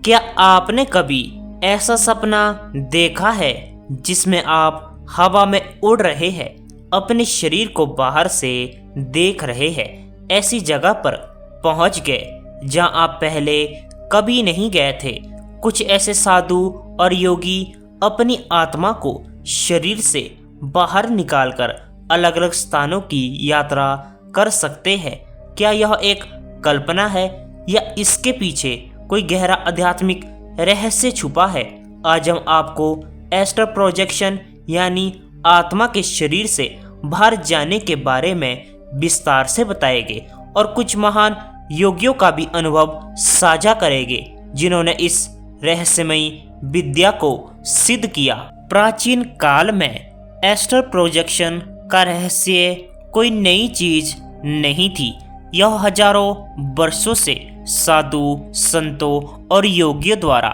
क्या आपने कभी ऐसा सपना देखा है जिसमें आप हवा में उड़ रहे हैं, अपने शरीर को बाहर से देख रहे हैं, ऐसी जगह पर पहुंच गए जहां आप पहले कभी नहीं गए थे। कुछ ऐसे साधु और योगी अपनी आत्मा को शरीर से बाहर निकालकर अलग अलग स्थानों की यात्रा कर सकते हैं। क्या यह एक कल्पना है या इसके पीछे कोई गहरा आध्यात्मिक रहस्य छुपा है? आज हम आपको एस्ट्रल प्रोजेक्शन यानी आत्मा के शरीर से बाहर जाने के बारे में विस्तार से बताएंगे और कुछ महान योगियों का भी अनुभव साझा करेंगे जिन्होंने इस रहस्यमयी विद्या को सिद्ध किया। प्राचीन काल में एस्ट्रल प्रोजेक्शन का रहस्य कोई नई चीज नहीं थी। यह हजारों वर्षों से साधु, संतों और योगियों द्वारा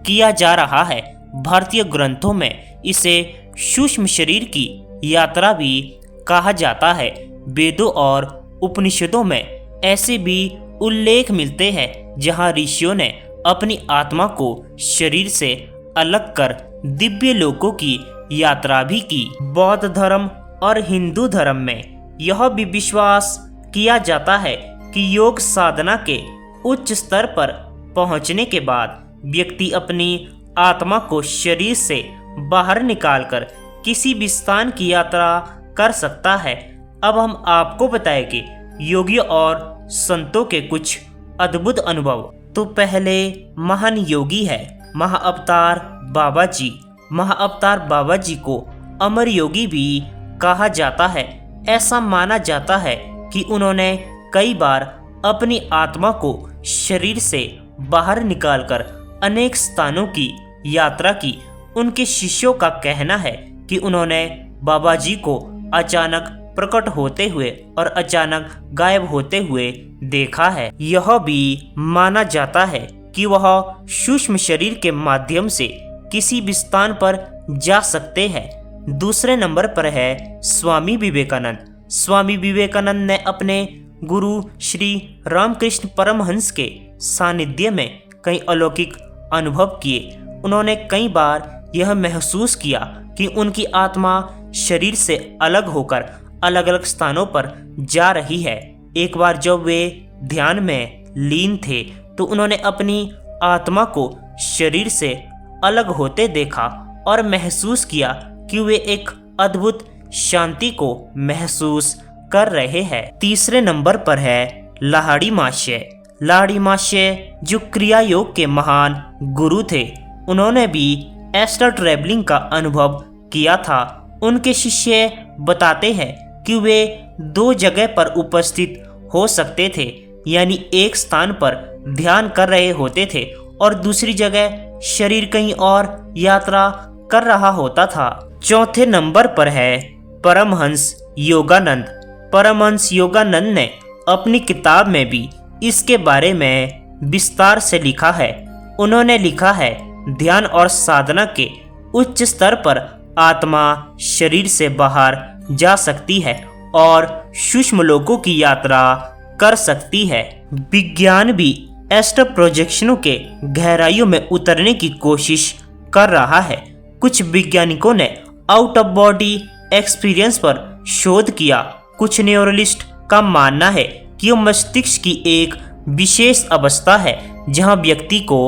किया जा रहा है। भारतीय ग्रंथों में इसे सूक्ष्म शरीर की यात्रा भी कहा जाता है। वेदों और उपनिषदों में ऐसे भी उल्लेख मिलते हैं जहां ऋषियों ने अपनी आत्मा को शरीर से अलग कर दिव्य लोकों की यात्रा भी की। बौद्ध धर्म और हिंदू धर्म में यह भी विश्वास किया जाता है कि योग साधना के उच्च स्तर पर पहुंचने के बाद व्यक्ति अपनी आत्मा को शरीर से बाहर निकालकर किसी भी स्थान की यात्रा कर सकता है। अब हम आपको बताएंगे योगियों और संतों के कुछ अद्भुत अनुभव। तो पहले महान योगी है महाअवतार बाबा जी। महाअवतार बाबा जी को अमर योगी भी कहा जाता है। ऐसा माना जाता है कि उन्होंने कई बार अपनी आत्मा को शरीर से बाहर निकालकर अनेक स्थानों की यात्रा की। उनके शिष्यों का कहना है कि उन्होंने बाबा जी को अचानक प्रकट होते हुए और अचानक गायब होते हुए देखा है। यह भी माना जाता है कि वह सूक्ष्म शरीर के माध्यम से किसी भी स्थान पर जा सकते हैं। दूसरे नंबर पर है स्वामी विवेकानंद। स्वामी विवेकानंद ने अपने गुरु श्री रामकृष्ण परमहंस के सानिध्य में कई अलौकिक अनुभव किए। उन्होंने कई बार यह महसूस किया कि उनकी आत्मा शरीर से अलग होकर अलग अलग स्थानों पर जा रही है। एक बार जब वे ध्यान में लीन थे तो उन्होंने अपनी आत्मा को शरीर से अलग होते देखा और महसूस किया कि वे एक अद्भुत शांति को महसूस कर रहे हैं। तीसरे नंबर पर है लाहिड़ी महाशय। लाहिड़ी महाशय जो क्रिया योग के महान गुरु थे, उन्होंने भी एस्ट्रल ट्रैवलिंग का अनुभव किया था। उनके शिष्य बताते हैं कि वे दो जगह पर उपस्थित हो सकते थे, यानी एक स्थान पर ध्यान कर रहे होते थे और दूसरी जगह शरीर कहीं और यात्रा कर रहा होता था। चौथे नंबर पर है परमहंस योगानंद। परमहंस योगानंद ने अपनी किताब में भी इसके बारे में विस्तार से लिखा है। उन्होंने लिखा है, ध्यान और साधना के उच्च स्तर पर आत्मा शरीर से बाहर जा सकती है और सूक्ष्म लोकों की यात्रा कर सकती है। विज्ञान भी एस्ट्रल प्रोजेक्शनों के गहराइयों में उतरने की कोशिश कर रहा है। कुछ वैज्ञानिकों ने आउट ऑफ बॉडी एक्सपीरियंस पर शोध किया। कुछ न्यूरोलिस्ट का मानना है कि यह मस्तिष्क की एक विशेष अवस्था है जहां व्यक्ति को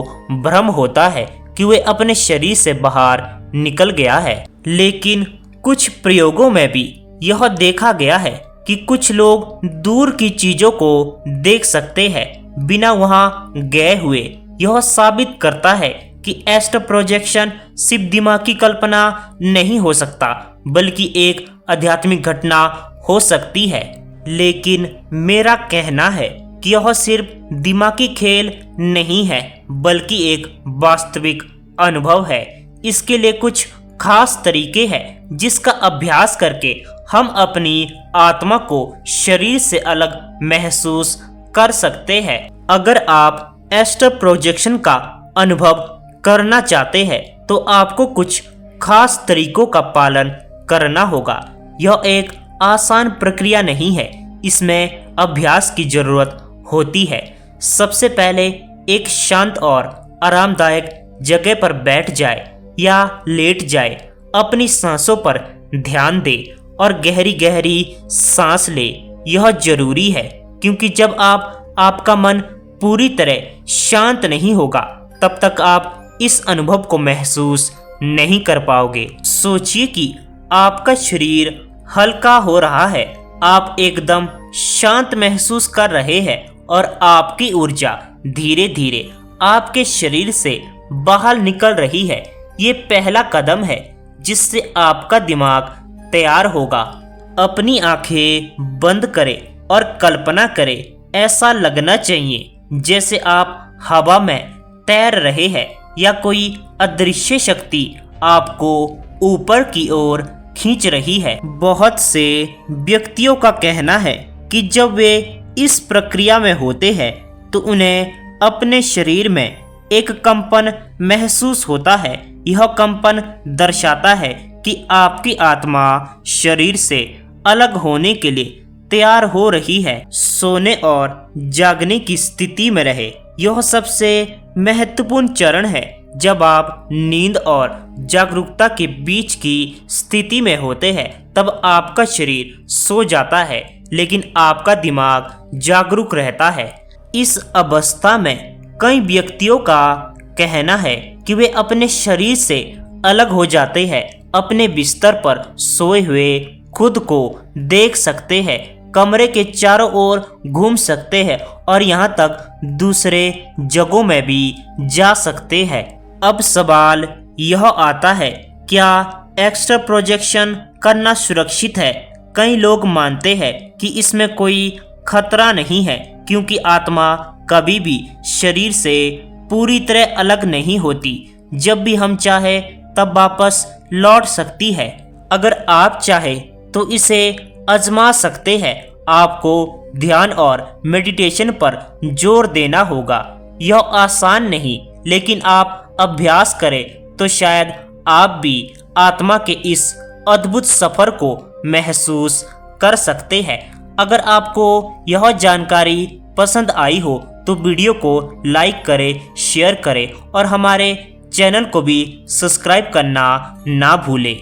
भ्रम होता है कि वे अपने शरीर से बाहर निकल गया है। लेकिन कुछ प्रयोगों में भी यह देखा गया है कि कुछ लोग दूर की चीजों को देख सकते हैं बिना वहां गए हुए। यह साबित करता है कि एस्ट्रल प्रोजेक्शन सिर्फ दिमाग की कल्पना नहीं हो सकता, बल्कि एक आध्यात्मिक घटना हो सकती है। लेकिन मेरा कहना है कि यह सिर्फ दिमागी खेल नहीं है, बल्कि एक वास्तविक अनुभव है। इसके लिए कुछ खास तरीके हैं जिसका अभ्यास करके हम अपनी आत्मा को शरीर से अलग महसूस कर सकते हैं। अगर आप एस्ट्रल प्रोजेक्शन का अनुभव करना चाहते हैं तो आपको कुछ खास तरीकों का पालन करना होगा। यह एक आसान प्रक्रिया नहीं है, इसमें अभ्यास की जरूरत होती है। सबसे पहले एक शांत और आरामदायक जगह पर बैठ जाए या लेट जाए, अपनी सांसों पर ध्यान दे और गहरी गहरी सांस ले। यह जरूरी है, क्योंकि जब आपका मन पूरी तरह शांत नहीं होगा तब तक आप इस अनुभव को महसूस नहीं कर पाओगे। सोचिए कि आपका शरीर हल्का हो रहा है, आप एकदम शांत महसूस कर रहे हैं और आपकी ऊर्जा धीरे धीरे आपके शरीर से बाहर निकल रही है। ये पहला कदम है जिससे आपका दिमाग तैयार होगा। अपनी आंखें बंद करें और कल्पना करें, ऐसा लगना चाहिए जैसे आप हवा में तैर रहे हैं या कोई अदृश्य शक्ति आपको ऊपर की ओर खींच रही है। बहुत से व्यक्तियों का कहना है कि जब वे इस प्रक्रिया में होते हैं तो उन्हें अपने शरीर में एक कंपन महसूस होता है। यह कंपन दर्शाता है कि आपकी आत्मा शरीर से अलग होने के लिए तैयार हो रही है, सोने और जागने की स्थिति में रहे। यह सबसे महत्वपूर्ण चरण है। जब आप नींद और जागरूकता के बीच की स्थिति में होते हैं तब आपका शरीर सो जाता है लेकिन आपका दिमाग जागरूक रहता है। इस अवस्था में कई व्यक्तियों का कहना है कि वे अपने शरीर से अलग हो जाते हैं, अपने बिस्तर पर सोए हुए खुद को देख सकते हैं, कमरे के चारों ओर घूम सकते हैं और यहाँ तक दूसरे जगहों में भी जा सकते हैं। अब सवाल यह आता है, क्या एक्स्ट्रा प्रोजेक्शन करना सुरक्षित है? कई लोग मानते हैं कि इसमें कोई खतरा नहीं है, क्योंकि आत्मा कभी भी शरीर से पूरी तरह अलग नहीं होती। जब भी हम चाहे तब वापस लौट सकती है। अगर आप चाहे तो इसे आजमा सकते हैं। आपको ध्यान और मेडिटेशन पर जोर देना होगा। यह आसान नहीं, लेकिन आप अभ्यास करें तो शायद आप भी आत्मा के इस अद्भुत सफर को महसूस कर सकते हैं। अगर आपको यह जानकारी पसंद आई हो तो वीडियो को लाइक करें, शेयर करें और हमारे चैनल को भी सब्सक्राइब करना ना भूलें।